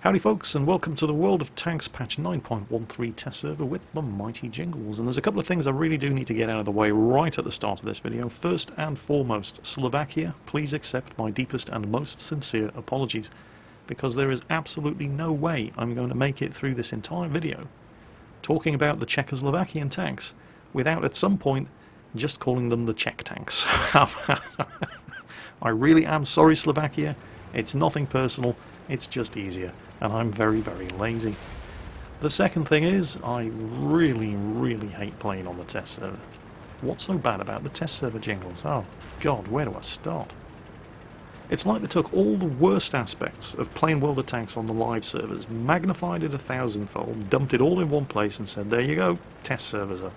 Howdy folks, and welcome to the World of Tanks patch 9.13 test server with the mighty Jingles. And there's a couple of things I really do need to get out of the way right at the start of this video. First and foremost, Slovakia, please accept my deepest and most sincere apologies, because there is absolutely no way I'm going to make it through this entire video talking about the Czechoslovakian tanks without at some point just calling them the Czech tanks. I really am sorry, Slovakia. It's nothing personal, it's just easier. And I'm very, very lazy. The second thing is, I really hate playing on the test server. What's so bad about the test server, Jingles? Oh god, where do I start? It's like they took all the worst aspects of playing World of Tanks on the live servers, magnified it 1,000-fold, dumped it all in one place and said, there you go, test servers up.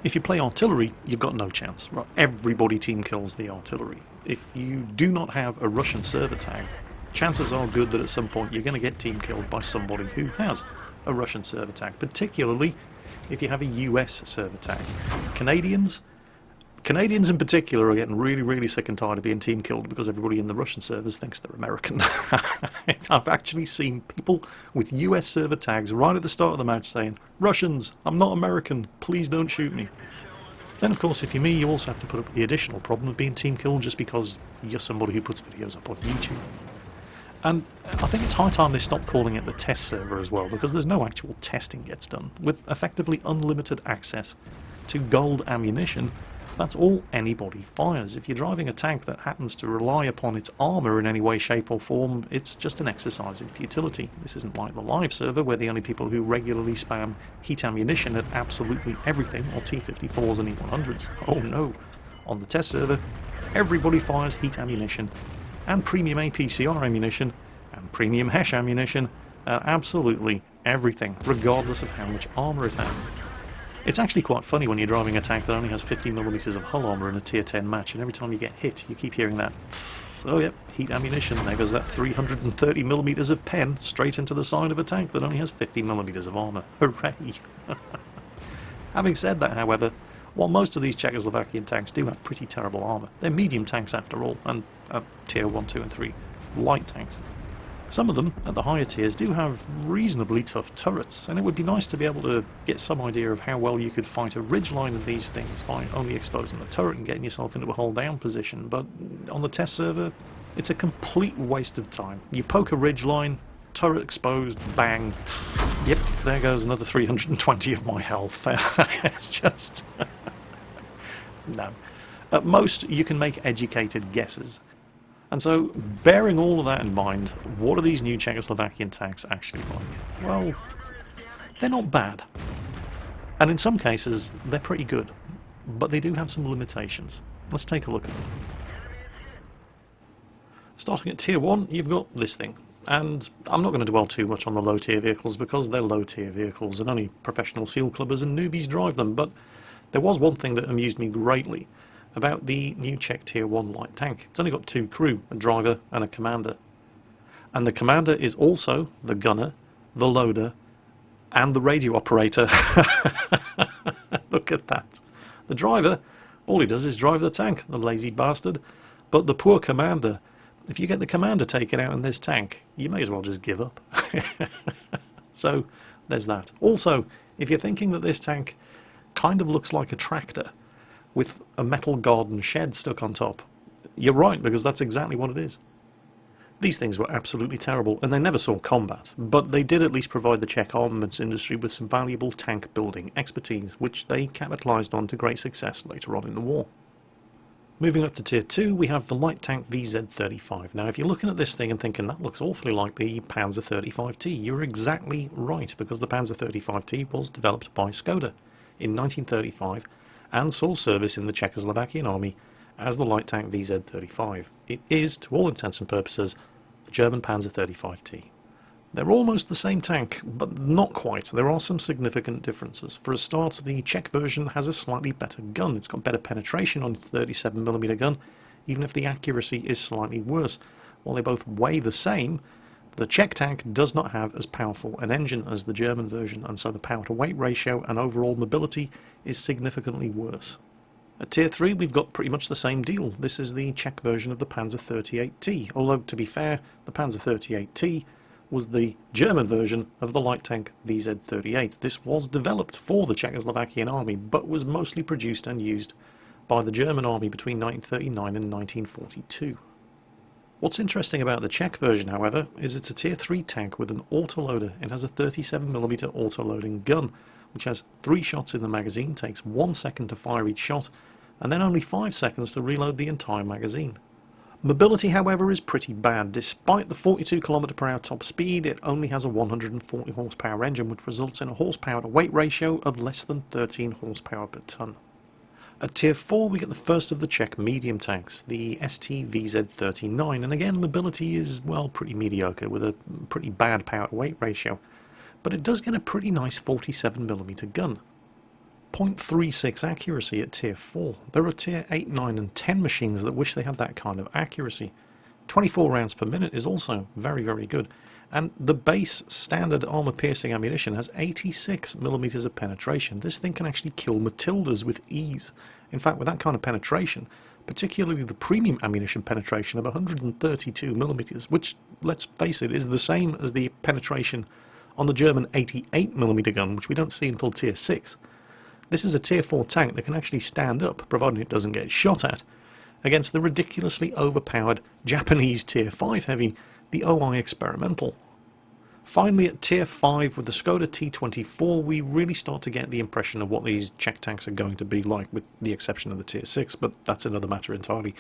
If you play artillery, you've got no chance. Right? Everybody team kills the artillery. If you do not have a Russian server tag, chances are good that at some point you're going to get team killed by somebody who has a Russian server tag, particularly if you have a US server tag. Canadians in particular are getting really sick and tired of being team killed because everybody in the Russian servers thinks they're American. I've actually seen people with US server tags right at the start of the match saying, Russians, I'm not American, please don't shoot me. Then of course if you're me, you also have to put up with the additional problem of being team killed just because you're somebody who puts videos up on YouTube. And I think it's high time they stopped calling it the test server as well, because there's no actual testing gets done. With effectively unlimited access to gold ammunition, that's all anybody fires. If you're driving a tank that happens to rely upon its armour in any way, shape or form, it's just an exercise in futility. This isn't like the live server, where the only people who regularly spam heat ammunition at absolutely everything are T-54s and E-100s. Oh no. On the test server, everybody fires heat ammunition and premium APCR ammunition, and premium HESH ammunition, and absolutely everything, regardless of how much armour it has. It's actually quite funny when you're driving a tank that only has 50mm of hull armour in a tier 10 match, and every time you get hit, you keep hearing that, oh yep, heat ammunition, there goes that 330mm of pen straight into the side of a tank that only has 50mm of armour. Hooray! Having said that, however, while most of these Czechoslovakian tanks do have pretty terrible armour, they're medium tanks after all, and tier 1, 2 and 3 light tanks. Some of them, at the higher tiers, do have reasonably tough turrets, and it would be nice to be able to get some idea of how well you could fight a ridgeline of these things by only exposing the turret and getting yourself into a hull down position, but on the test server, it's a complete waste of time. You poke a ridgeline, turret exposed, bang, yep, there goes another 320 of my health. It's just... no. At most, you can make educated guesses. And so, bearing all of that in mind, what are these new Czechoslovakian tanks actually like? Well, they're not bad. And in some cases, they're pretty good. But they do have some limitations. Let's take a look at them. Starting at tier 1, you've got this thing. And I'm not going to dwell too much on the low tier vehicles because they're low tier vehicles and only professional seal clubbers and newbies drive them, but there was one thing that amused me greatly about the new Czech tier 1 light tank. It's only got 2 crew, a driver and a commander. And the commander is also the gunner, the loader and the radio operator. Look at that. The driver, all he does is drive the tank, the lazy bastard. But the poor commander, if you get the commander taken out in this tank, you may as well just give up. So, there's that. Also, if you're thinking that this tank kind of looks like a tractor with a metal garden shed stuck on top, you're right, because that's exactly what it is. These things were absolutely terrible, and they never saw combat, but they did at least provide the Czech armaments industry with some valuable tank building expertise, which they capitalised on to great success later on in the war. Moving up to tier 2, we have the light tank VZ35. Now, if you're looking at this thing and thinking that looks awfully like the Panzer 35T, you're exactly right, because the Panzer 35T was developed by Skoda in 1935 and saw service in the Czechoslovakian army as the light tank VZ35. It is, to all intents and purposes, the German Panzer 35T. They're almost the same tank, but not quite. There are some significant differences. For a start, the Czech version has a slightly better gun. It's got better penetration on its 37mm gun, even if the accuracy is slightly worse. While they both weigh the same, the Czech tank does not have as powerful an engine as the German version, and so the power-to-weight ratio and overall mobility is significantly worse. At tier 3 we've got pretty much the same deal. This is the Czech version of the Panzer 38T, although to be fair, the Panzer 38T was the German version of the light tank VZ38. This was developed for the Czechoslovakian army, but was mostly produced and used by the German army between 1939 and 1942. What's interesting about the Czech version, however, is it's a Tier 3 tank with an autoloader. It has a 37mm autoloading gun, which has 3 shots in the magazine, takes 1 second to fire each shot, and then only 5 seconds to reload the entire magazine. Mobility, however, is pretty bad. Despite the 42 km/h top speed, it only has a 140 horsepower engine, which results in a horsepower to weight ratio of less than 13 horsepower per ton. At Tier 4 we get the first of the Czech medium tanks, the ST-VZ39, and again mobility is, well, pretty mediocre with a pretty bad power to weight ratio, but it does get a pretty nice 47mm gun. 0.36 accuracy at Tier 4. There are Tier 8, 9 and 10 machines that wish they had that kind of accuracy. 24 rounds per minute is also very, very good. And the base standard armor-piercing ammunition has 86mm of penetration. This thing can actually kill Matildas with ease. In fact, with that kind of penetration, particularly the premium ammunition penetration of 132mm, which, let's face it, is the same as the penetration on the German 88mm gun, which we don't see until Tier 6. This is a Tier 4 tank that can actually stand up, provided it doesn't get shot at, against the ridiculously overpowered Japanese Tier 5 heavy, the OI Experimental. Finally, at Tier 5 with the Skoda T24, we really start to get the impression of what these Czech tanks are going to be like, with the exception of the Tier 6, but that's another matter entirely.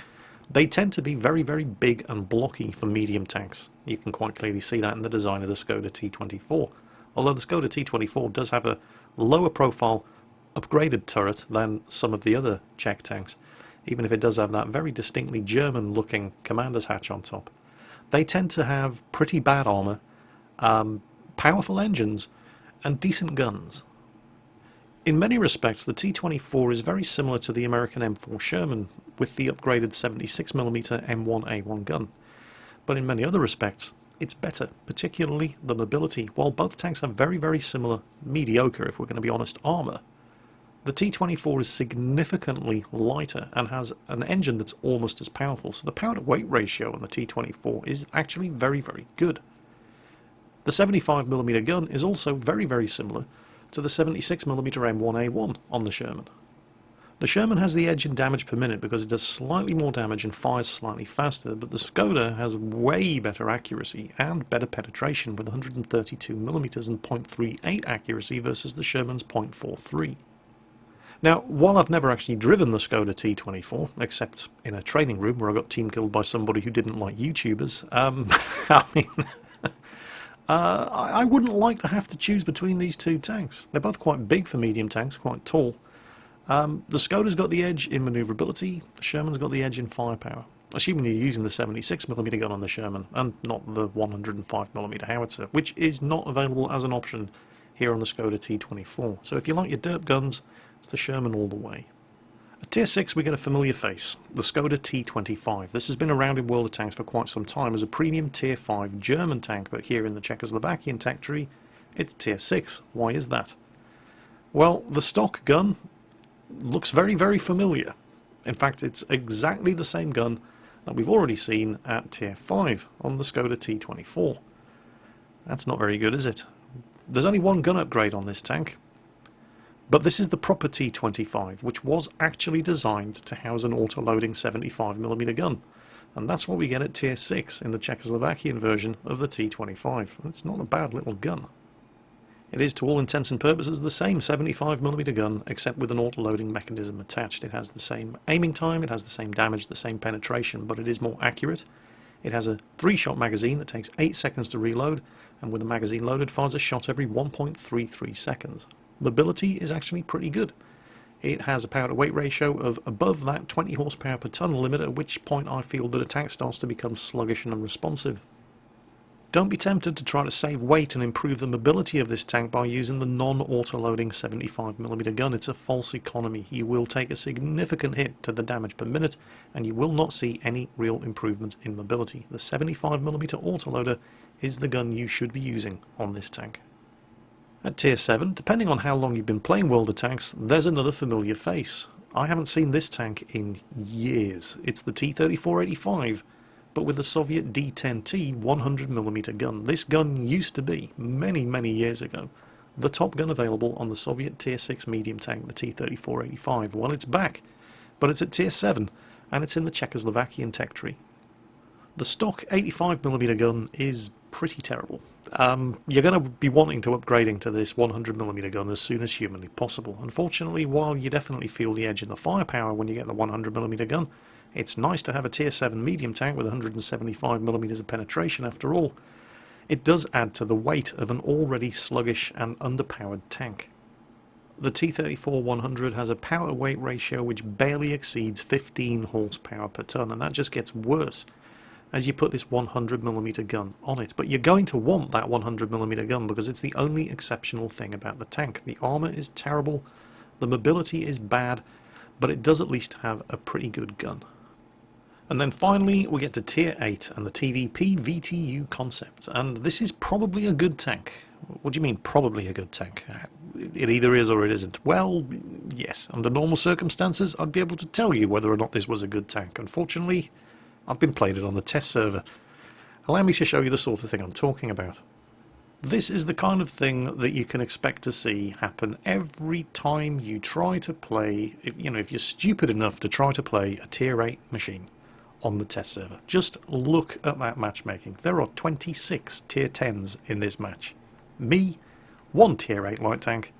They tend to be very, very big and blocky for medium tanks. You can quite clearly see that in the design of the Skoda T24. Although the Skoda T24 does have a lower profile, upgraded turret than some of the other Czech tanks, even if it does have that very distinctly German-looking commander's hatch on top. They tend to have pretty bad armour, powerful engines, and decent guns. In many respects, the T24 is very similar to the American M4 Sherman, with the upgraded 76mm M1A1 gun. But in many other respects, it's better, particularly the mobility. While both tanks have very, very similar, mediocre, if we're going to be honest, armour, the T24 is significantly lighter and has an engine that's almost as powerful, so the power to weight ratio on the T24 is actually very, very good. The 75mm gun is also very, very similar to the 76mm M1A1 on the Sherman. The Sherman has the edge in damage per minute because it does slightly more damage and fires slightly faster, but the Skoda has way better accuracy and better penetration with 132mm and 0.38 accuracy versus the Sherman's 0.43. Now, while I've never actually driven the Skoda T24, except in a training room where I got team killed by somebody who didn't like YouTubers, I wouldn't like to have to choose between these two tanks. They're both quite big for medium tanks, quite tall. The Skoda's got the edge in manoeuvrability, the Sherman's got the edge in firepower. Assuming you're using the 76mm gun on the Sherman, and not the 105mm howitzer, which is not available as an option here on the Skoda T24. So if you like your derp guns, it's the Sherman all the way. At Tier 6 we get a familiar face, the Skoda T25. This has been around in World of Tanks for quite some time as a premium Tier 5 German tank, but here in the Czechoslovakian tank tree, it's Tier 6. Why is that? Well, the stock gun looks very, very familiar. In fact, it's exactly the same gun that we've already seen at Tier 5 on the Skoda T24. That's not very good, is it? There's only one gun upgrade on this tank. But this is the proper T25, which was actually designed to house an auto-loading 75mm gun. And that's what we get at Tier 6 in the Czechoslovakian version of the T25. It's not a bad little gun. It is, to all intents and purposes, the same 75mm gun, except with an auto-loading mechanism attached. It has the same aiming time, it has the same damage, the same penetration, but it is more accurate. It has a 3-shot magazine that takes 8 seconds to reload, and with the magazine loaded, fires a shot every 1.33 seconds. Mobility is actually pretty good. It has a power to weight ratio of above that 20 horsepower per ton limit, at which point I feel that a tank starts to become sluggish and unresponsive. Don't be tempted to try to save weight and improve the mobility of this tank by using the non-auto-loading 75mm gun. It's a false economy. You will take a significant hit to the damage per minute, and you will not see any real improvement in mobility. The 75mm autoloader is the gun you should be using on this tank. At Tier 7, depending on how long you've been playing World of Tanks, there's another familiar face. I haven't seen this tank in years. It's the T-3485, but with the Soviet D10T 100mm gun. This gun used to be, many, many years ago, the top gun available on the Soviet Tier 6 medium tank, the T-34-85. Well, it's back, but it's at Tier 7, and it's in the Czechoslovakian tech tree. The stock 85mm gun is pretty terrible. You're going to be wanting to upgrading to this 100mm gun as soon as humanly possible. Unfortunately, while you definitely feel the edge in the firepower when you get the 100mm gun, it's nice to have a Tier 7 medium tank with 175mm of penetration after all. It does add to the weight of an already sluggish and underpowered tank. The T-34-100 has a power-weight ratio which barely exceeds 15 horsepower per ton, and that just gets worse as you put this 100mm gun on it. But you're going to want that 100mm gun because it's the only exceptional thing about the tank. The armour is terrible, the mobility is bad, but it does at least have a pretty good gun. And then finally we get to Tier 8 and the TVP VTU concept, and this is probably a good tank. What do you mean probably a good tank? It either is or it isn't. Well, yes, under normal circumstances I'd be able to tell you whether or not this was a good tank. Unfortunately, I've been played it on the test server. Allow me to show you the sort of thing I'm talking about. This is the kind of thing that you can expect to see happen every time you try to play, if you're stupid enough to try to play a Tier 8 machine on the test server. Just look at that matchmaking. There are 26 Tier 10s in this match. Me, 1 Tier 8 light tank,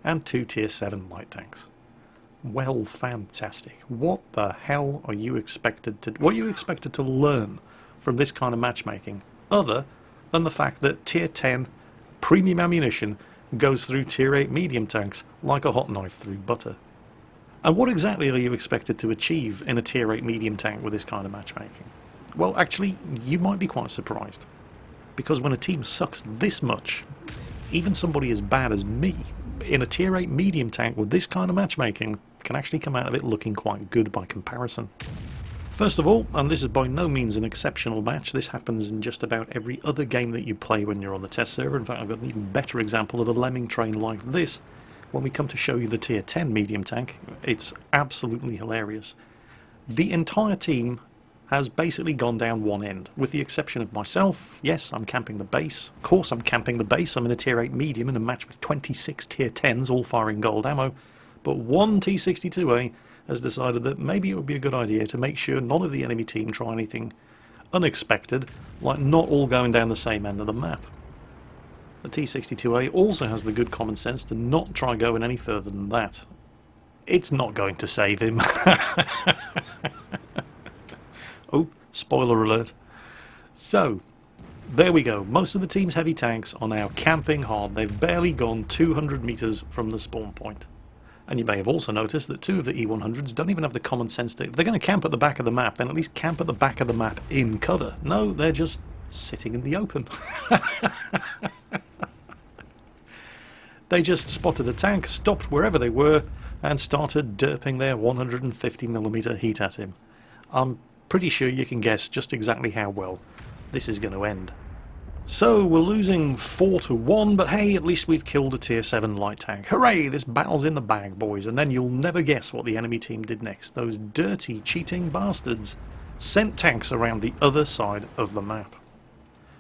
and 2 Tier 7 light tanks. Well, fantastic. What the hell are you expected to... What are you expected to learn from this kind of matchmaking, other than the fact that Tier 10 premium ammunition goes through Tier 8 medium tanks like a hot knife through butter? And what exactly are you expected to achieve in a Tier 8 medium tank with this kind of matchmaking? Well, actually, you might be quite surprised. Because when a team sucks this much, even somebody as bad as me, in a Tier 8 medium tank with this kind of matchmaking, can actually come out of it looking quite good by comparison. First of all, and this is by no means an exceptional match, this happens in just about every other game that you play when you're on the test server. In fact, I've got an even better example of a lemming train like this. When we come to show you the Tier 10 medium tank, it's absolutely hilarious. The entire team has basically gone down one end, with the exception of myself. Yes, I'm camping the base. Of course I'm camping the base. I'm in a Tier 8 medium in a match with 26 Tier 10s, all firing gold ammo. But one T-62A has decided that maybe it would be a good idea to make sure none of the enemy team try anything unexpected, like not all going down the same end of the map. The T-62A also has the good common sense to not try going any further than that. It's not going to save him. Oh, spoiler alert. So, there we go. Most of the team's heavy tanks are now camping hard. They've barely gone 200 meters from the spawn point. And you may have also noticed that 2 of the E100s don't even have the common sense to, if they're going to camp at the back of the map, then at least camp at the back of the map in cover. No, they're just sitting in the open. They just spotted a tank, stopped wherever they were, and started derping their 150mm heat at him. I'm pretty sure you can guess just exactly how well this is going to end. So we're losing 4-1, but hey, at least we've killed a Tier 7 light tank. Hooray, this battle's in the bag, boys. And then you'll never guess what the enemy team did next. Those dirty, cheating bastards sent tanks around the other side of the map.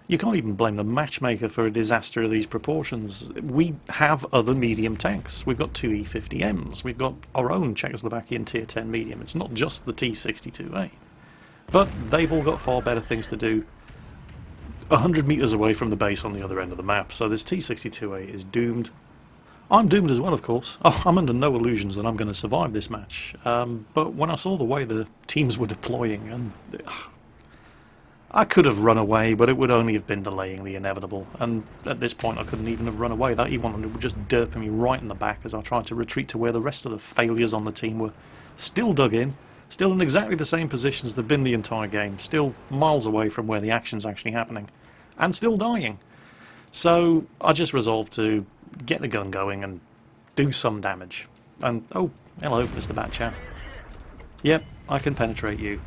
You can't even blame the matchmaker for a disaster of these proportions. We have other medium tanks. We've got 2 E50Ms. We've got our own Czechoslovakian Tier 10 medium. It's not just the T-62A. But they've all got far better things to do 100 meters away from the base on the other end of the map. So this T-62A is doomed. I'm doomed as well, of course. Oh, I'm under no illusions that I'm going to survive this match. But when I saw the way the teams were deploying, and I could have run away, but it would only have been delaying the inevitable. And at this point, I couldn't even have run away. That E100 would just derp me right in the back as I tried to retreat to where the rest of the failures on the team were still dug in, still in exactly the same positions they've been the entire game, still miles away from where the action's actually happening, and still dying. So I just resolved to get the gun going and do some damage. And, oh, hello, Mr. Batchat. Yep, I can penetrate you.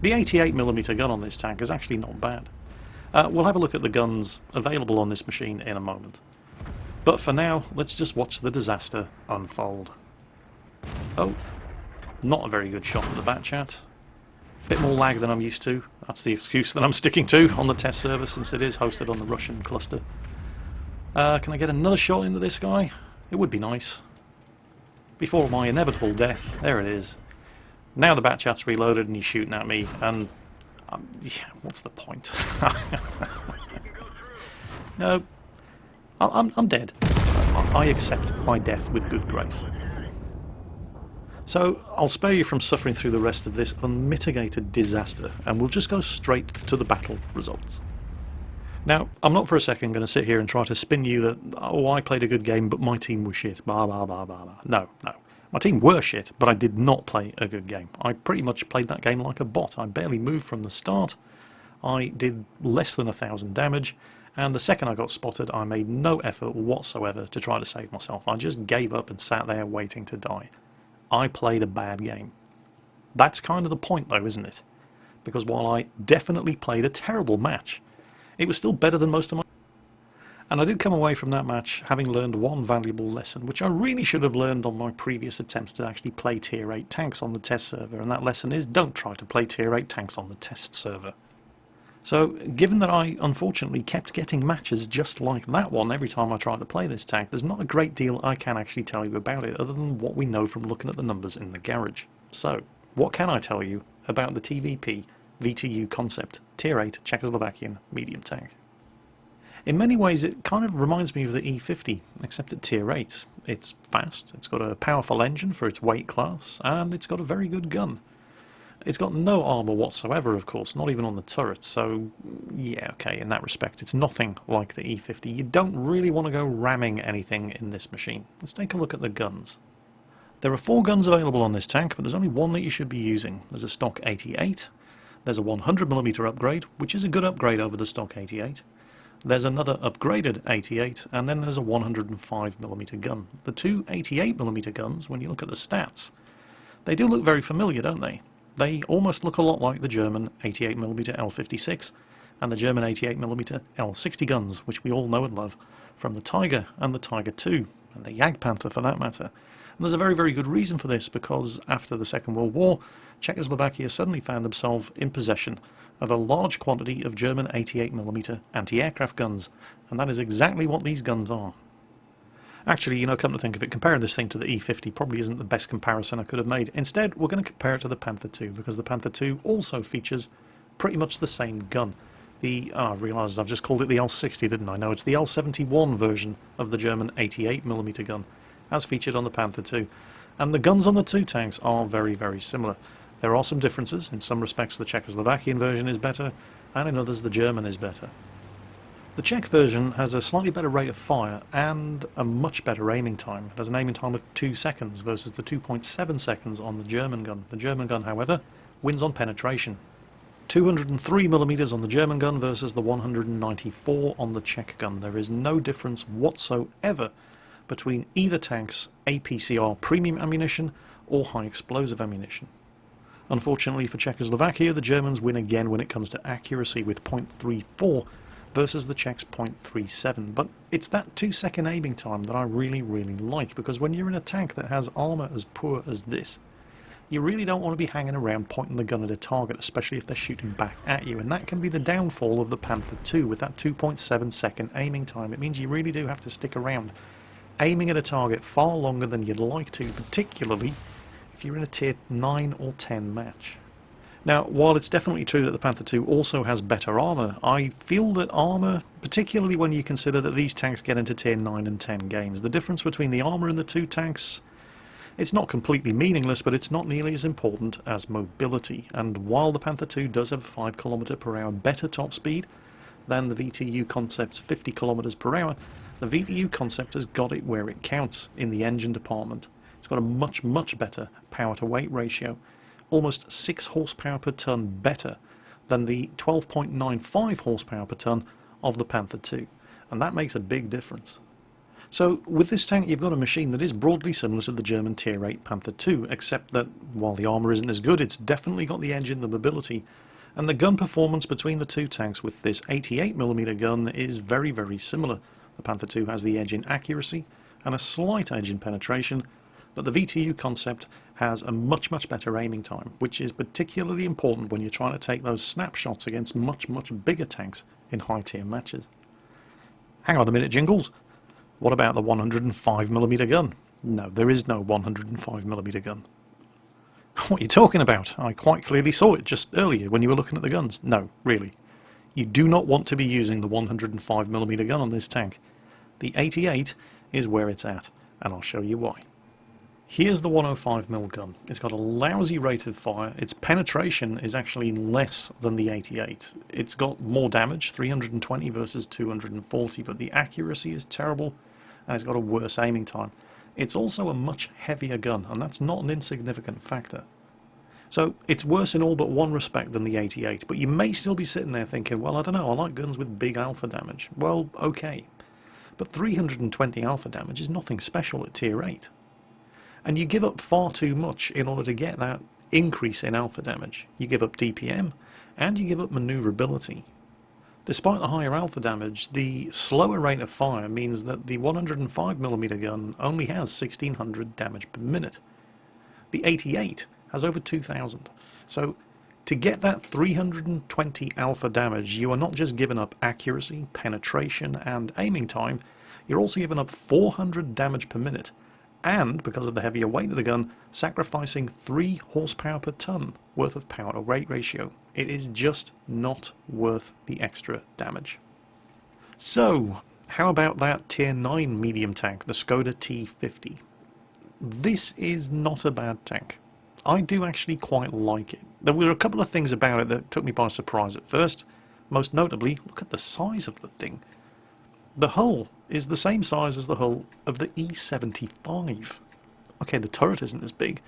The 88mm gun on this tank is actually not bad. We'll have a look at the guns available on this machine in a moment. But for now, let's just watch the disaster unfold. Oh, not a very good shot at the Batchat. Bit more lag than I'm used to. That's the excuse that I'm sticking to on the test server since it is hosted on the Russian cluster. Can I get another shot into this guy? It would be nice. Before my inevitable death. There it is. Now the bat chat's reloaded and he's shooting at me, and yeah, what's the point? No, I'm dead. I accept my death with good grace. So I'll spare you from suffering through the rest of this unmitigated disaster, and we'll just go straight to the battle results. Now, I'm not for a second going to sit here and try to spin you that, oh, I played a good game, but my team was shit, blah, blah, blah, blah, blah. No, no. My team were shit, but I did not play a good game. I pretty much played that game like a bot. I barely moved from the start. I did less than 1,000 damage, and the second I got spotted, I made no effort whatsoever to try to save myself. I just gave up and sat there waiting to die. I played a bad game. That's kind of the point, though, isn't it? Because while I definitely played a terrible match, it was still better than most of my... And I did come away from that match having learned one valuable lesson, which I really should have learned on my previous attempts to actually play Tier 8 tanks on the test server, and that lesson is don't try to play Tier 8 tanks on the test server. So, given that I unfortunately kept getting matches just like that one every time I tried to play this tank, there's not a great deal I can actually tell you about it other than what we know from looking at the numbers in the garage. So, what can I tell you about the TVP VTU concept, Tier 8 Czechoslovakian medium tank? In many ways it kind of reminds me of the E50, except at Tier 8. It's fast, it's got a powerful engine for its weight class, and it's got a very good gun. It's got no armour whatsoever, of course, not even on the turret, so yeah, okay, in that respect, it's nothing like the E50. You don't really want to go ramming anything in this machine. Let's take a look at the guns. There are 4 guns available on this tank, but there's only one that you should be using. There's a stock 88, there's a 100mm upgrade, which is a good upgrade over the stock 88. There's another upgraded 88, and then there's a 105mm gun. The two 88mm guns, when you look at the stats, they do look very familiar, don't they? They almost look a lot like the German 88mm L56 and the German 88mm L60 guns, which we all know and love from the Tiger and the Tiger II, and the Jagdpanther for that matter. And there's a very, very good reason for this, because after the Second World War, Czechoslovakia suddenly found themselves in possession of a large quantity of German 88mm anti-aircraft guns, and that is exactly what these guns are. Actually, you know, come to think of it, comparing this thing to the E50 probably isn't the best comparison I could have made. Instead, we're going to compare it to the Panther II, because the Panther II also features pretty much the same gun. I realised I've just called it the L60, didn't I? No, it's the L71 version of the German 88mm gun, as featured on the Panther II. And the guns on the two tanks are very, very similar. There are some differences. In some respects the Czechoslovakian version is better, and in others the German is better. The Czech version has a slightly better rate of fire and a much better aiming time. It has an aiming time of 2 seconds versus the 2.7 seconds on the German gun. The German gun, however, wins on penetration. 203mm on the German gun versus the 194 on the Czech gun. There is no difference whatsoever between either tank's APCR premium ammunition or high explosive ammunition. Unfortunately for Czechoslovakia, the Germans win again when it comes to accuracy with .34 versus the Czechs' .37, but it's that 2-second aiming time that I really, really like, because when you're in a tank that has armour as poor as this, you really don't want to be hanging around pointing the gun at a target, especially if they're shooting back at you, and that can be the downfall of the Panther II with that 2.7 second aiming time. It means you really do have to stick around aiming at a target far longer than you'd like to, particularly if you're in a tier 9 or 10 match. Now, while it's definitely true that the Panther II also has better armour, I feel that armour, particularly when you consider that these tanks get into tier 9 and 10 games, the difference between the armour in the two tanks, it's not completely meaningless, but it's not nearly as important as mobility. And while the Panther II does have a 5 km/h better top speed than the VTU concept's 50 km/h, the VTU concept has got it where it counts in the engine department. It's got a much, much better power-to-weight ratio, almost 6 horsepower per tonne better than the 12.95 horsepower per tonne of the Panther II, and that makes a big difference. So with this tank you've got a machine that is broadly similar to the German Tier 8 Panther II, except that while the armour isn't as good, it's definitely got the edge in the mobility, and the gun performance between the two tanks with this 88mm gun is very, very similar. The Panther II has the edge in accuracy and a slight edge in penetration. but the VTU concept has a much better aiming time, which is particularly important when you're trying to take those snapshots against much bigger tanks in high tier matches. Hang on a minute, Jingles. What about the 105mm gun? No, there is no 105mm gun. What are you talking about? I quite clearly saw it just earlier when you were looking at the guns. No, really. You do not want to be using the 105mm gun on this tank. The 88 is where it's at, and I'll show you why. Here's the 105mm gun. It's got a lousy rate of fire. Its penetration is actually less than the 88. It's got more damage, 320 versus 240, but the accuracy is terrible, and it's got a worse aiming time. It's also a much heavier gun, and that's not an insignificant factor. So it's worse in all but one respect than the 88, but you may still be sitting there thinking, well, I don't know, I like guns with big alpha damage. Well, okay. But 320 alpha damage is nothing special at tier 8. And you give up far too much in order to get that increase in alpha damage. You give up DPM, and you give up maneuverability. Despite the higher alpha damage, the slower rate of fire means that the 105mm gun only has 1600 damage per minute. The 88 has over 2000. So to get that 320 alpha damage, you are not just giving up accuracy, penetration and aiming time, you're also giving up 400 damage per minute, and, because of the heavier weight of the gun, sacrificing 3 horsepower per ton worth of power to weight ratio. It is just not worth the extra damage. So, how about that tier 9 medium tank, the Skoda T50? This is not a bad tank. I do actually quite like it. There were a couple of things about it that took me by surprise at first. Most notably, look at the size of the thing. The hull is the same size as the hull of the E75. Okay, the turret isn't as big,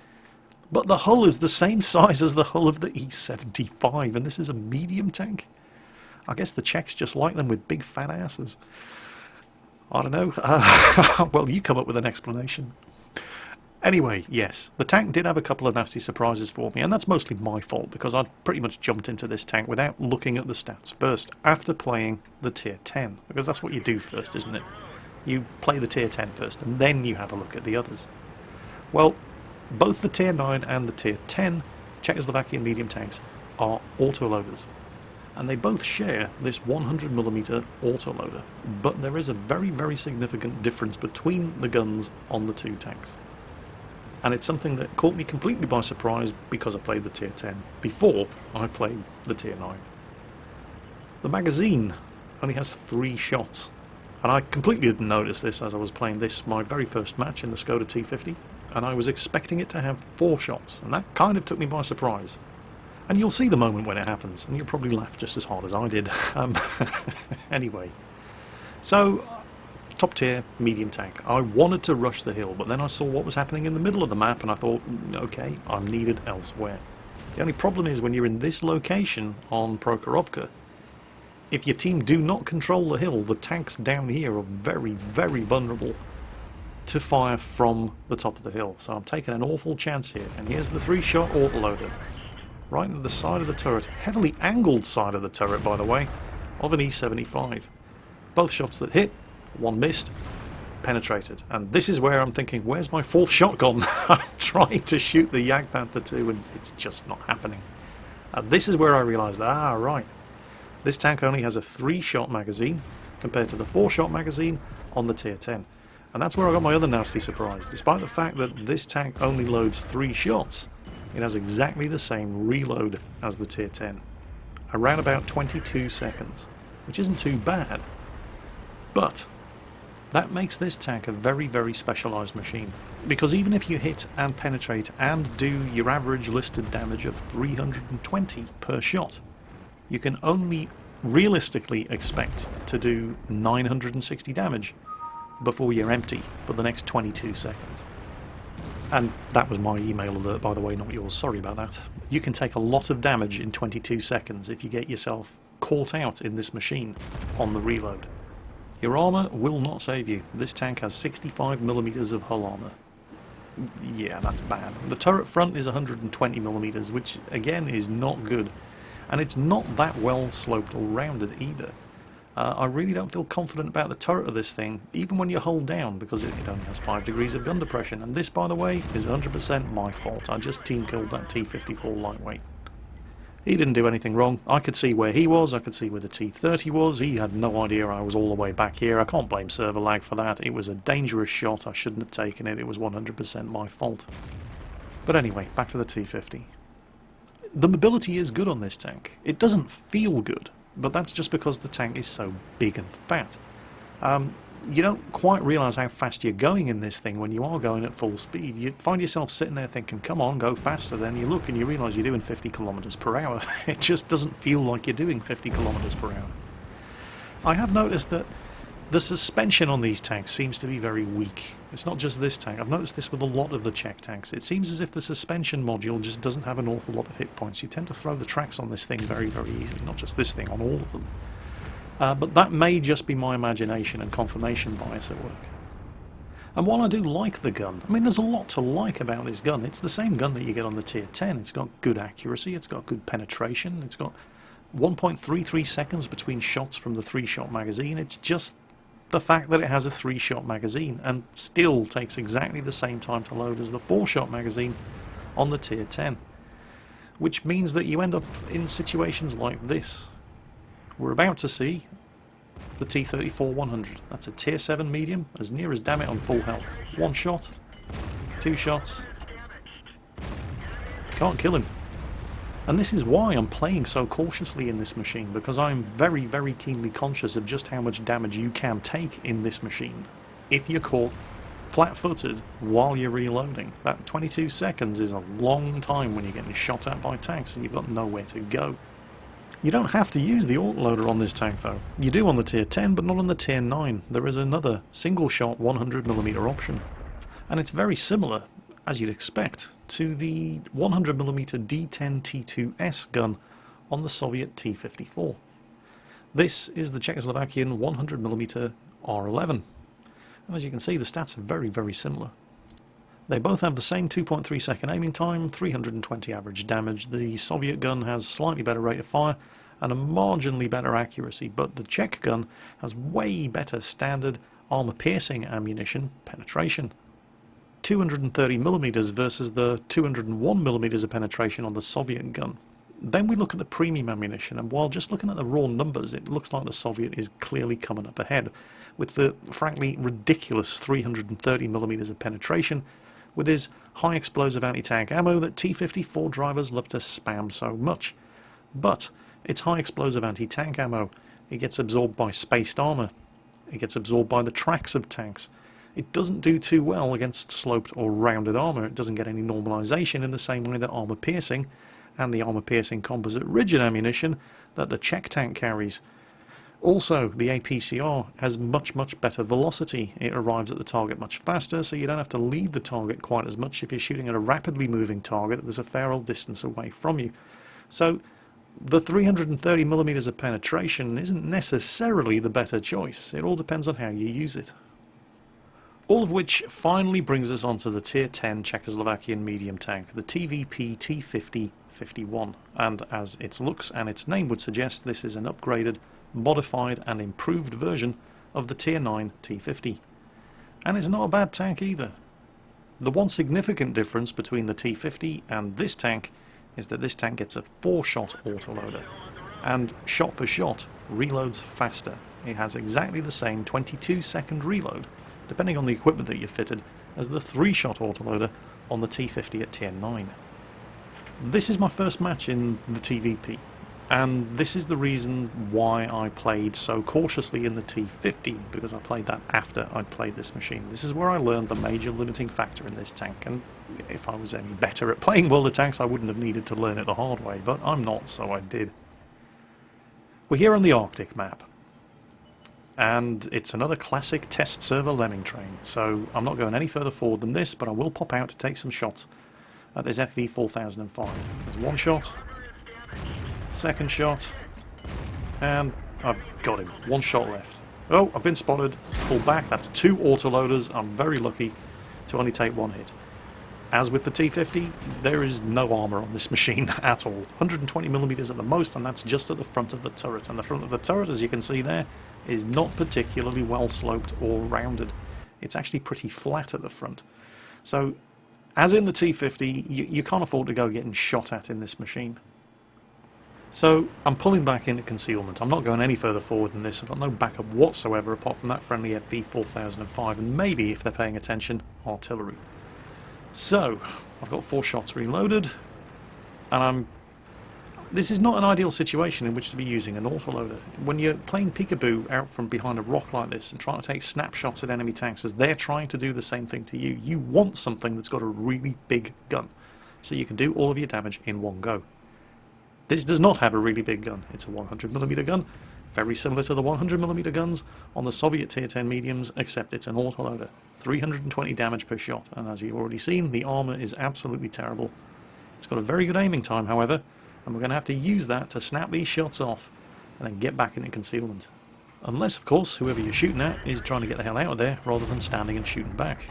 but the hull is the same size as the hull of the E75, and this is a medium tank? I guess the Czechs just like them with big fat asses. I don't know. Well, you come up with an explanation. Anyway, yes, the tank did have a couple of nasty surprises for me, and that's mostly my fault, because I pretty much jumped into this tank without looking at the stats first, after playing the tier 10, because that's what you do first, isn't it? You play the tier 10 first, and then you have a look at the others. Well, both the tier 9 and the tier 10 Czechoslovakian medium tanks are autoloaders, and they both share this 100mm autoloader, but there is a very significant difference between the guns on the two tanks. And it's something that caught me completely by surprise because I played the tier 10 before I played the tier 9. The magazine only has 3 shots, and I completely didn't notice this as I was playing this, my very first match in the Skoda T50, and I was expecting it to have 4 shots, and that kind of took me by surprise. And you'll see the moment when it happens, and you'll probably laugh just as hard as I did. Anyway, so top tier medium tank. I wanted to rush the hill, but then I saw what was happening in the middle of the map and I thought, okay, I'm needed elsewhere. The only problem is when you're in this location on Prokhorovka, if your team do not control the hill, the tanks down here are very vulnerable to fire from the top of the hill. So I'm taking an awful chance here, and here's the 3-shot autoloader right into the side of the turret, heavily angled side of the turret by the way, of an E75. Both shots that hit, one missed, penetrated. And this is where I'm thinking, where's my 4th shot gone? I'm trying to shoot the Jagdpanther 2 and it's just not happening. And this is where I realised, right, this tank only has a 3-shot magazine compared to the 4-shot magazine on the tier 10. And that's where I got my other nasty surprise. Despite the fact that this tank only loads 3 shots, it has exactly the same reload as the tier 10. Around about 22 seconds, which isn't too bad. But that makes this tank a very specialised machine, because even if you hit and penetrate and do your average listed damage of 320 per shot, you can only realistically expect to do 960 damage before you're empty for the next 22 seconds. And that was my email alert, by the way, not yours. Sorry about that. You can take a lot of damage in 22 seconds if you get yourself caught out in this machine on the reload. Your armour will not save you. This tank has 65mm of hull armour. Yeah, that's bad. The turret front is 120mm, which again is not good. And it's not that well sloped or rounded either. I really don't feel confident about the turret of this thing, even when you hold down, because it only has 5 degrees of gun depression. And this, by the way, is 100% my fault. I just team killed that T-54 lightweight. He didn't do anything wrong. I could see where he was, I could see where the T-30 was. He had no idea I was all the way back here. I can't blame server lag for that. It was a dangerous shot. I shouldn't have taken it. It was 100% my fault. But anyway, back to the T-50. The mobility is good on this tank. It doesn't feel good, but that's just because the tank is so big and fat. You don't quite realise how fast you're going in this thing when you are going at full speed. You find yourself sitting there thinking, come on, go faster. Then you look and you realise you're doing 50 kilometres per hour. It just doesn't feel like you're doing 50 kilometres per hour. I have noticed that the suspension on these tanks seems to be very weak. It's not just this tank. I've noticed this with a lot of the Czech tanks. It seems as if the suspension module just doesn't have an awful lot of hit points. You tend to throw the tracks on this thing very, very easily. Not just this thing, on all of them. But that may just be my imagination and confirmation bias at work. And while I do like the gun, I mean, there's a lot to like about this gun. It's the same gun that you get on the Tier 10. It's got good accuracy, it's got good penetration, it's got 1.33 seconds between shots from the 3-shot magazine. It's just the fact that it has a 3-shot magazine and still takes exactly the same time to load as the 4-shot magazine on the Tier 10. Which means that you end up in situations like this. We're about to see the T-34-100. That's a Tier 7 medium, as near as damn it on full health. 1 shot, 2 shots. Can't kill him. And this is why I'm playing so cautiously in this machine, because I'm very, very keenly conscious of just how much damage you can take in this machine if you're caught flat-footed while you're reloading. That 22 seconds is a long time when you're getting shot at by tanks and you've got nowhere to go. You don't have to use the autoloader on this tank though. You do on the Tier 10, but not on the Tier 9. There is another single-shot 100mm option. And it's very similar, as you'd expect, to the 100mm D10T2S gun on the Soviet T-54. This is the Czechoslovakian 100mm R11. And as you can see, the stats are very, very similar. They both have the same 2.3 second aiming time, 320 average damage. The Soviet gun has slightly better rate of fire and a marginally better accuracy, but the Czech gun has way better standard armor-piercing ammunition penetration. 230mm versus the 201mm of penetration on the Soviet gun. Then we look at the premium ammunition, and while just looking at the raw numbers, it looks like the Soviet is clearly coming up ahead, with the frankly ridiculous 330mm of penetration, with his high explosive anti-tank ammo that T-54 drivers love to spam so much. But it's high explosive anti-tank ammo. It gets absorbed by spaced armor. It gets absorbed by the tracks of tanks. It doesn't do too well against sloped or rounded armor. It doesn't get any normalization in the same way that armor piercing and the armor piercing composite rigid ammunition that the Czech tank carries. Also, the APCR has much, much better velocity. It arrives at the target much faster, so you don't have to lead the target quite as much if you're shooting at a rapidly moving target that there's a fair old distance away from you. So the 330mm of penetration isn't necessarily the better choice. It all depends on how you use it. All of which finally brings us onto the Tier 10 Czechoslovakian medium tank, the TVP T50-51. And as its looks and its name would suggest, this is an upgraded, modified and improved version of the Tier 9 T50. And it's not a bad tank either. The one significant difference between the T50 and this tank is that this tank gets a 4-shot autoloader, and shot for shot reloads faster. It has exactly the same 22-second reload, depending on the equipment that you're fitted, as the 3-shot autoloader on the T50 at Tier 9. This is my first match in the TVP, and this is the reason why I played so cautiously in the T50, because I played that after I'd played this machine. This is where I learned the major limiting factor in this tank, and if I was any better at playing World of Tanks I wouldn't have needed to learn it the hard way, but I'm not, so I did. We're here on the Arctic map, and it's another classic test server lemming train, so I'm not going any further forward than this, but I will pop out to take some shots at this FV4005. There's 1 shot, 2nd shot, and I've got him. 1 shot left. Oh, I've been spotted. Pull back. That's 2 autoloaders. I'm very lucky to only take 1 hit. As with the T50, there is no armour on this machine at all. 120mm at the most, and that's just at the front of the turret. And the front of the turret, as you can see there, is not particularly well sloped or rounded. It's actually pretty flat at the front. So, as in the T50, you can't afford to go getting shot at in this machine. So, I'm pulling back into concealment. I'm not going any further forward than this. I've got no backup whatsoever apart from that friendly FV4005 and maybe, if they're paying attention, artillery. So, I've got 4 shots reloaded, and this is not an ideal situation in which to be using an autoloader. When you're playing peekaboo out from behind a rock like this and trying to take snapshots at enemy tanks as they're trying to do the same thing to you, you want something that's got a really big gun, so you can do all of your damage in one go. This does not have a really big gun. It's a 100mm gun, very similar to the 100mm guns on the Soviet Tier 10 mediums, except it's an autoloader. 320 damage per shot, and as you've already seen, the armour is absolutely terrible. It's got a very good aiming time, however, and we're going to have to use that to snap these shots off and then get back into concealment. Unless, of course, whoever you're shooting at is trying to get the hell out of there rather than standing and shooting back.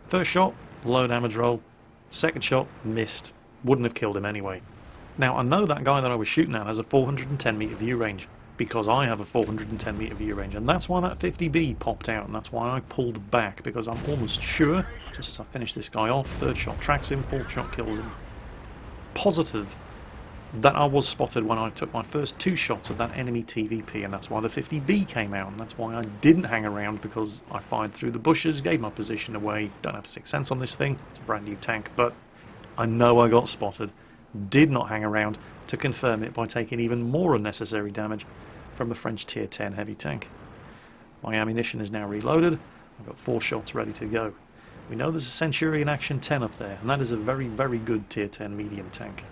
First shot, low damage roll. Second shot, missed. Wouldn't have killed him anyway. Now, I know that guy that I was shooting at has a 410 metre view range, because I have a 410 metre view range, and that's why that 50B popped out, and that's why I pulled back, because I'm almost sure, just as I finish this guy off, third shot tracks him, fourth shot kills him, positive that I was spotted when I took my first 2 shots at that enemy TVP, and that's why the 50B came out, and that's why I didn't hang around, because I fired through the bushes, gave my position away. Don't have 6th sense on this thing, it's a brand new tank, but I know I got spotted. Did not hang around to confirm it by taking even more unnecessary damage from a French Tier 10 heavy tank. My ammunition is now reloaded. I've got 4 shots ready to go. We know there's a Centurion Action 10 up there, and that is a very, very good Tier 10 medium tank.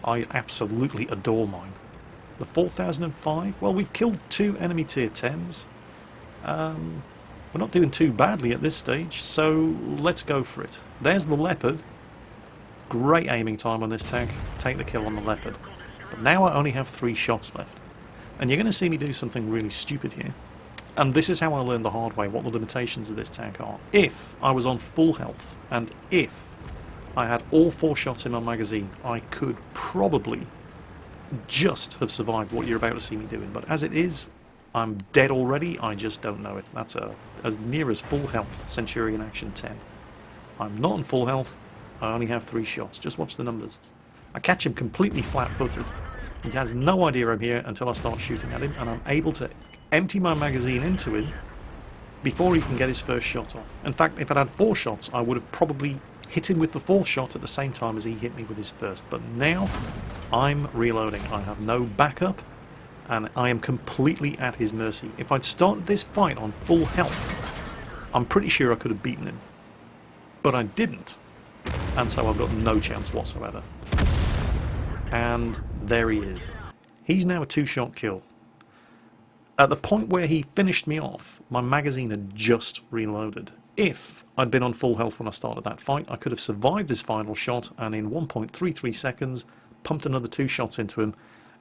I absolutely adore mine. The 4005, well, we've killed 2 enemy Tier 10s. We're not doing too badly at this stage, so let's go for it. There's the Leopard. Great aiming time on this tank. Take the kill on the Leopard. But now I only have 3 shots left. And you're going to see me do something really stupid here. And this is how I learned the hard way what the limitations of this tank are. If I was on full health, and if I had all 4 shots in my magazine, I could probably just have survived what you're about to see me doing. But as it is, I'm dead already. I just don't know it. That's as near as full health Centurion Action 10. I'm not on full health. I only have 3 shots. Just watch the numbers. I catch him completely flat-footed. He has no idea I'm here until I start shooting at him, and I'm able to empty my magazine into him before he can get his first shot off. In fact, if I'd had 4 shots, I would have probably hit him with the 4th shot at the same time as he hit me with his first. But now, I'm reloading. I have no backup, and I am completely at his mercy. If I'd started this fight on full health, I'm pretty sure I could have beaten him. But I didn't. And so I've got no chance whatsoever. And there he is. He's now a 2-shot kill. At the point where he finished me off, my magazine had just reloaded. If I'd been on full health when I started that fight, I could have survived his final shot and in 1.33 seconds pumped another 2 shots into him,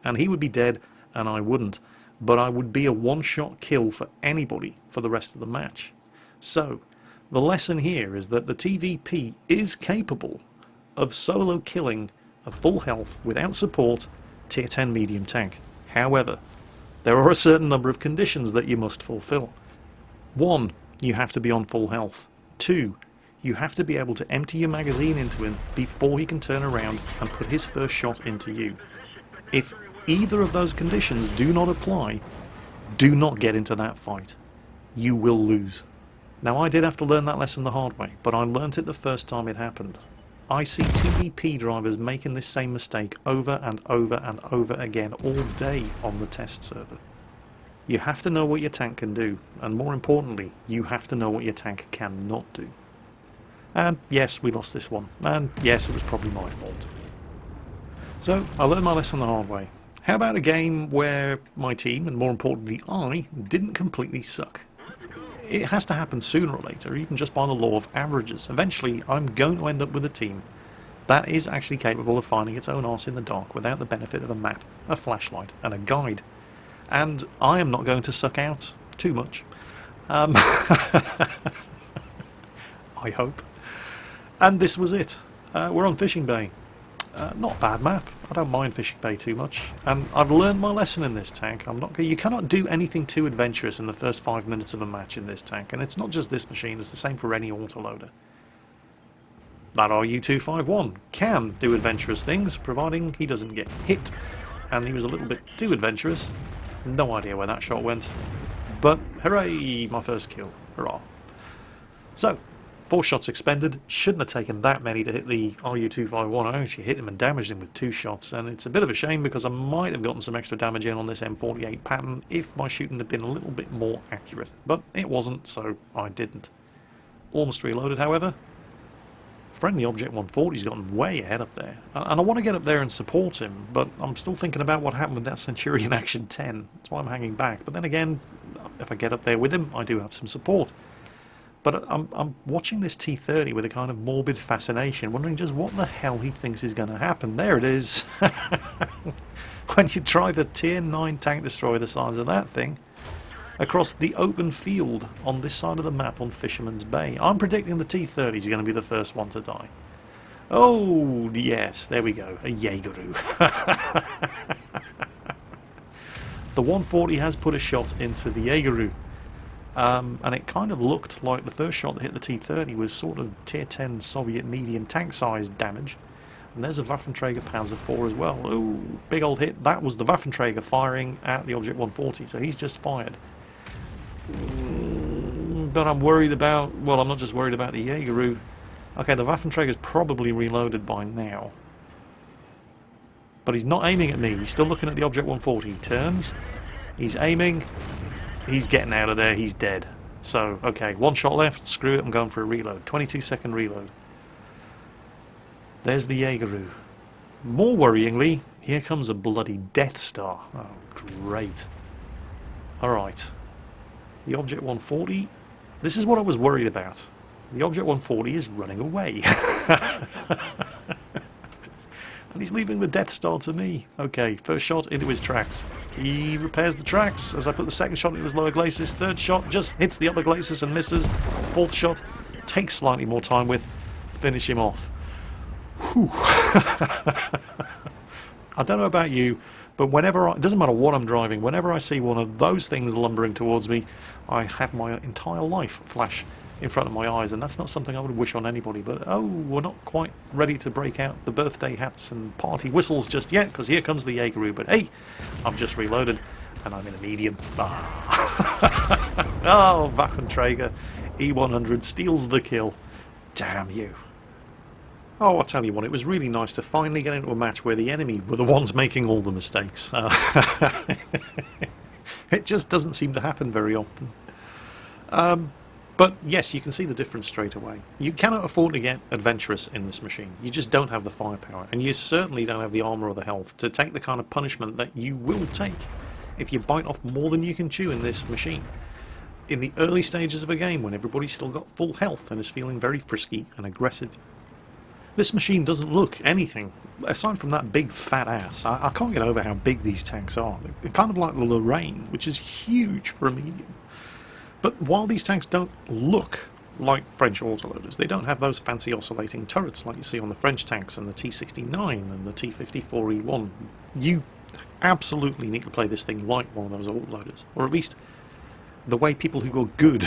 and he would be dead and I wouldn't. But I would be a 1-shot kill for anybody for the rest of the match. So, the lesson here is that the TVP is capable of solo killing a full health without support Tier 10 medium tank. However, there are a certain number of conditions that you must fulfill. 1, you have to be on full health. 2, you have to be able to empty your magazine into him before he can turn around and put his first shot into you. If either of those conditions do not apply, do not get into that fight. You will lose. Now, I did have to learn that lesson the hard way, but I learnt it the first time it happened. I see TVP drivers making this same mistake over and over and over again all day on the test server. You have to know what your tank can do, and more importantly, you have to know what your tank cannot do. And yes, we lost this one, and yes, it was probably my fault. So, I learned my lesson the hard way. How about a game where my team, and more importantly I, didn't completely suck? It has to happen sooner or later, even just by the law of averages. Eventually, I'm going to end up with a team that is actually capable of finding its own arse in the dark without the benefit of a map, a flashlight, and a guide. And I am not going to suck out too much. I hope. And this was it. We're on Fishing Bay. Not a bad map. I don't mind Fishing Bay too much. And I've learned my lesson in this tank. You cannot do anything too adventurous in the first 5 minutes of a match in this tank. And it's not just this machine, it's the same for any autoloader. That RU-251 can do adventurous things, providing he doesn't get hit. And he was a little bit too adventurous. No idea where that shot went. But hooray, my first kill. Hurrah. So, 4 shots expended. Shouldn't have taken that many to hit the RU-251. I actually hit him and damaged him with 2 shots. And it's a bit of a shame because I might have gotten some extra damage in on this M48 pattern if my shooting had been a little bit more accurate. But it wasn't, so I didn't. Almost reloaded, however. Friendly Object 140's gotten way ahead up there. And I want to get up there and support him, but I'm still thinking about what happened with that Centurion Action 10. That's why I'm hanging back. But then again, if I get up there with him, I do have some support. But I'm watching this T-30 with a kind of morbid fascination, wondering just what the hell he thinks is going to happen. There it is. When you drive a Tier 9 tank destroyer the size of that thing across the open field on this side of the map on Fisherman's Bay. I'm predicting the T-30 is going to be the first one to die. Oh, yes, there we go. A Jaegeru. The 140 has put a shot into the Jaegeru. And it kind of looked like the first shot that hit the T-30 was sort of Tier 10 Soviet medium tank size damage. And there's a Waffenträger Panzer IV as well. Oh, big old hit. That was the Waffenträger firing at the Object 140, so he's just fired. But I'm worried about, well, I'm not just worried about the Jaegeru. Okay, the Waffenträger's probably reloaded by now. But he's not aiming at me. He's still looking at the Object 140. He turns. He's aiming. He's getting out of there. He's dead. So, okay, 1 shot left. Screw it. I'm going for a reload. 22-second reload. There's the Jaegeru. More worryingly, here comes a bloody Death Star. Oh, great. Alright. The Object 140. This is what I was worried about. The Object 140 is running away. And he's leaving the Death Star to me. Okay, first shot into his tracks. He repairs the tracks as I put the second shot into his lower glacis. Third shot just hits the upper glacis and misses. Fourth shot takes slightly more time with. Finish him off. Whew. I don't know about you, but whenever it doesn't matter what I'm driving, whenever I see one of those things lumbering towards me, I have my entire life flash in front of my eyes, and that's not something I would wish on anybody. But oh, we're not quite ready to break out the birthday hats and party whistles just yet, because here comes the Jaegeru. But hey, I've just reloaded, and I'm in a medium. Oh, Waffenträger E100 steals the kill. Damn you. Oh, I'll tell you what, it was really nice to finally get into a match where the enemy were the ones making all the mistakes. It just doesn't seem to happen very often. But yes, you can see the difference straight away. You cannot afford to get adventurous in this machine. You just don't have the firepower, and you certainly don't have the armour or the health to take the kind of punishment that you will take if you bite off more than you can chew in this machine. In the early stages of a game, when everybody's still got full health and is feeling very frisky and aggressive. This machine doesn't look anything, aside from that big fat ass. I can't get over how big these tanks are. They're kind of like the Lorraine, which is huge for a medium. But while these tanks don't look like French autoloaders, they don't have those fancy oscillating turrets like you see on the French tanks and the T69 and the T54E1. You absolutely need to play this thing like one of those autoloaders, or at least the way people who go good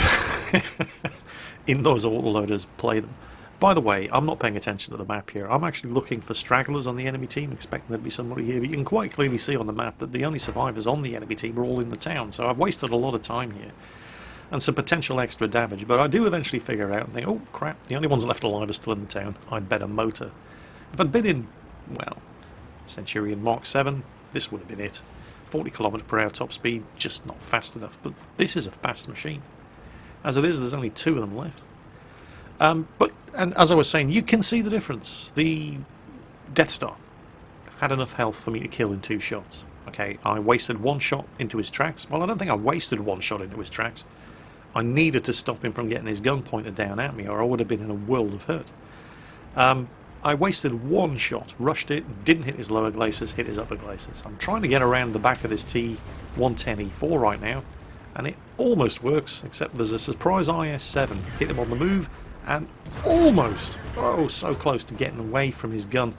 in those autoloaders play them. By the way, I'm not paying attention to the map here. I'm actually looking for stragglers on the enemy team, expecting there to be somebody here. But you can quite clearly see on the map that the only survivors on the enemy team are all in the town. So I've wasted a lot of time here. And some potential extra damage. But I do eventually figure out and think, oh crap, the only ones left alive are still in the town. I'd better motor. If I'd been in, well, Centurion Mark 7, this would have been it. 40 km/h top speed, just not fast enough. But this is a fast machine. As it is, there's only 2 of them left. And as I was saying, you can see the difference. The Death Star had enough health for me to kill in 2 shots. Okay, I wasted 1 shot into his tracks. Well, I don't think I wasted 1 shot into his tracks. I needed to stop him from getting his gun pointed down at me, or I would have been in a world of hurt. I wasted 1 shot, rushed it, didn't hit his lower glacis, hit his upper glacis. I'm trying to get around the back of this T110E4 right now, and it almost works, except there's a surprise IS-7. Hit him on the move, and almost, oh, so close to getting away from his gun.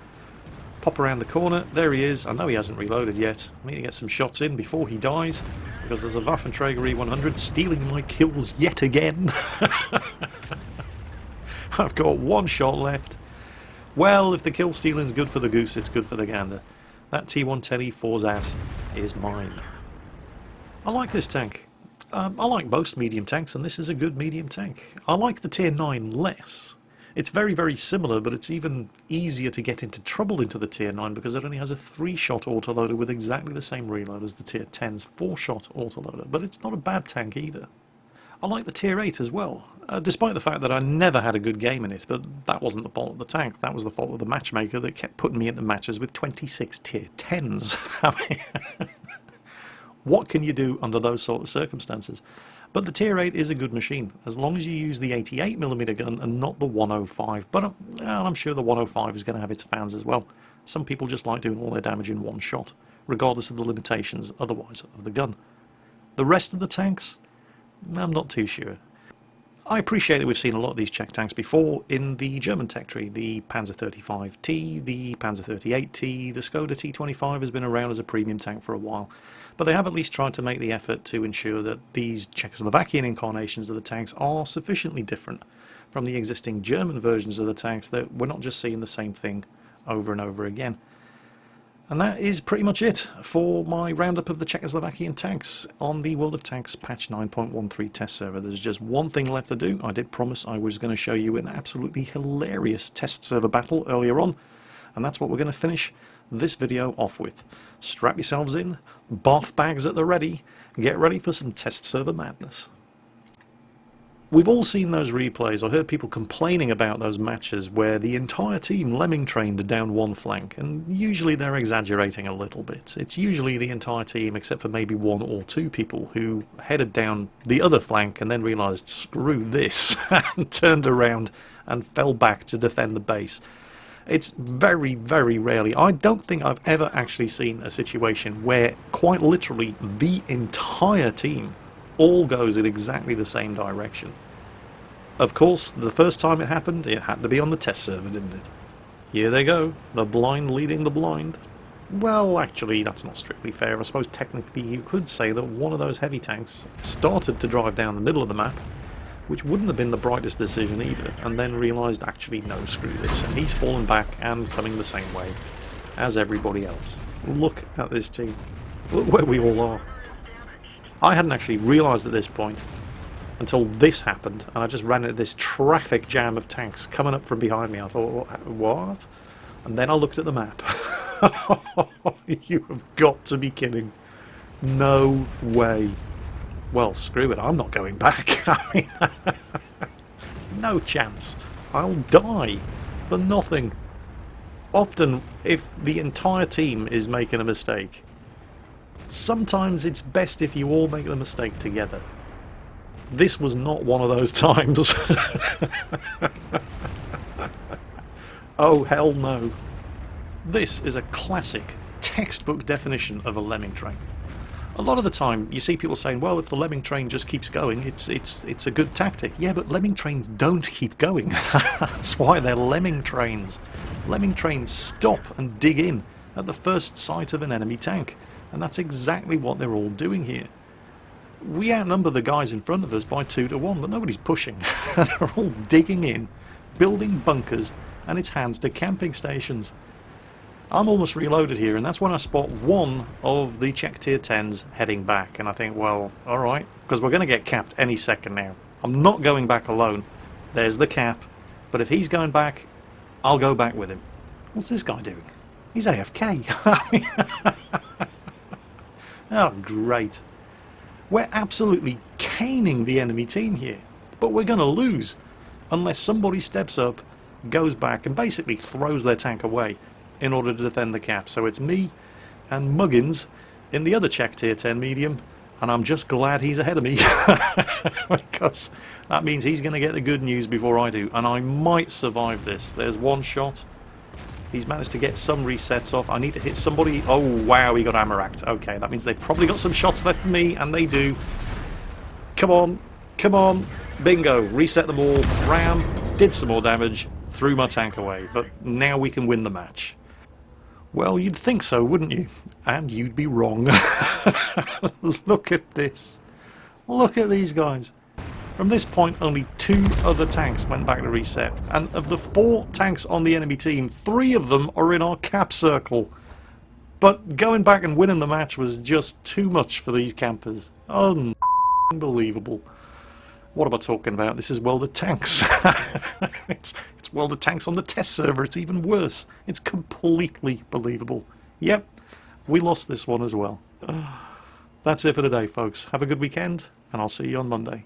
Pop around the corner, there he is. I know he hasn't reloaded yet. I need to get some shots in before he dies, because there's a Waffenträger E100 stealing my kills yet again. I've got one shot left. Well, if the kill stealing's good for the goose, it's good for the gander. That T110E4's ass is mine. I like this tank. I like most medium tanks, and this is a good medium tank. I like the Tier 9 less. It's very, very similar, but it's even easier to get into trouble into the Tier 9 because it only has a 3-shot autoloader with exactly the same reload as the Tier 10's 4-shot autoloader, but it's not a bad tank either. I like the Tier 8 as well, despite the fact that I never had a good game in it, but that wasn't the fault of the tank, that was the fault of the matchmaker that kept putting me into matches with 26 Tier 10s. I mean, what can you do under those sort of circumstances? But the Tier 8 is a good machine, as long as you use the 88mm gun and not the 105. But I'm sure the 105 is going to have its fans as well. Some people just like doing all their damage in one shot, regardless of the limitations otherwise of the gun. The rest of the tanks, I'm not too sure. I appreciate that we've seen a lot of these Czech tanks before in the German tech tree. The Panzer 35T, the Panzer 38T, the Skoda T25 has been around as a premium tank for a while. But they have at least tried to make the effort to ensure that these Czechoslovakian incarnations of the tanks are sufficiently different from the existing German versions of the tanks that we're not just seeing the same thing over and over again. And that is pretty much it for my roundup of the Czechoslovakian tanks on the World of Tanks patch 9.13 test server. There's just one thing left to do. I did promise I was going to show you an absolutely hilarious test server battle earlier on, and that's what we're going to finish this video off with. Strap yourselves in, bath bags at the ready, get ready for some test server madness. We've all seen those replays. I heard people complaining about those matches where the entire team lemming trained down one flank, and usually they're exaggerating a little bit. It's usually the entire team except for maybe 1 or 2 people who headed down the other flank and then realised screw this and turned around and fell back to defend the base. It's very, very rarely. I don't think I've ever actually seen a situation where quite literally the entire team all goes in exactly the same direction. Of course, the first time it had to be on the test server, didn't it? Here they go, the blind leading the blind. Well, actually, that's not strictly fair. I suppose technically you could say that one of those heavy tanks started to drive down the middle of the map, which wouldn't have been the brightest decision either, and then realised, actually, no, screw this, and he's fallen back and coming the same way as everybody else. Look at this team. Look where we all are. I hadn't actually realised at this point until this happened, and I just ran into this traffic jam of tanks coming up from behind me. I thought, what? And then I looked at the map. You have got to be kidding. No way. Well, screw it, I'm not going back. I mean, no chance. I'll die for nothing. Often, if the entire team is making a mistake, sometimes it's best if you all make the mistake together. This was not one of those times. Oh, hell no. This is a classic textbook definition of a lemming train. A lot of the time you see people saying, well, if the lemming train just keeps going, it's a good tactic. Yeah, but lemming trains don't keep going. That's why they're lemming trains. Lemming trains stop and dig in at the first sight of an enemy tank. And that's exactly what they're all doing here. We outnumber the guys in front of us by 2 to 1, but nobody's pushing. They're all digging in, building bunkers, and it's hands to camping stations. I'm almost reloaded here, and that's when I spot one of the Czech Tier 10s heading back, and I think, well, alright, because we're going to get capped any second now. I'm not going back alone. There's the cap, but if he's going back, I'll go back with him. What's this guy doing? He's AFK. Oh, great. We're absolutely caning the enemy team here, but we're going to lose unless somebody steps up, goes back, and basically throws their tank away in order to defend the cap. So it's me and Muggins in the other Czech Tier 10 medium, and I'm just glad he's ahead of me because that means he's going to get the good news before I do, and I might survive this. There's one shot. He's managed to get some resets off. I need to hit somebody. Oh, wow, he got ammo-racked. Okay, that means they've probably got some shots left for me, and they do. Come on. Come on. Bingo. Reset them all. Ram. did some more damage, threw my tank away, but now we can win the match. Well, you'd think so, wouldn't you? And you'd be wrong. Look at this. Look at these guys. From this point, only 2 other tanks went back to reset, and of the 4 tanks on the enemy team, 3 of them are in our cap circle. But going back and winning the match was just too much for these campers. Unbelievable. What am I talking about? This is World of Tanks. It's World of Tanks on the test server. It's even worse. It's completely believable. Yep, we lost this one as well. That's it for today, folks. Have a good weekend, and I'll see you on Monday.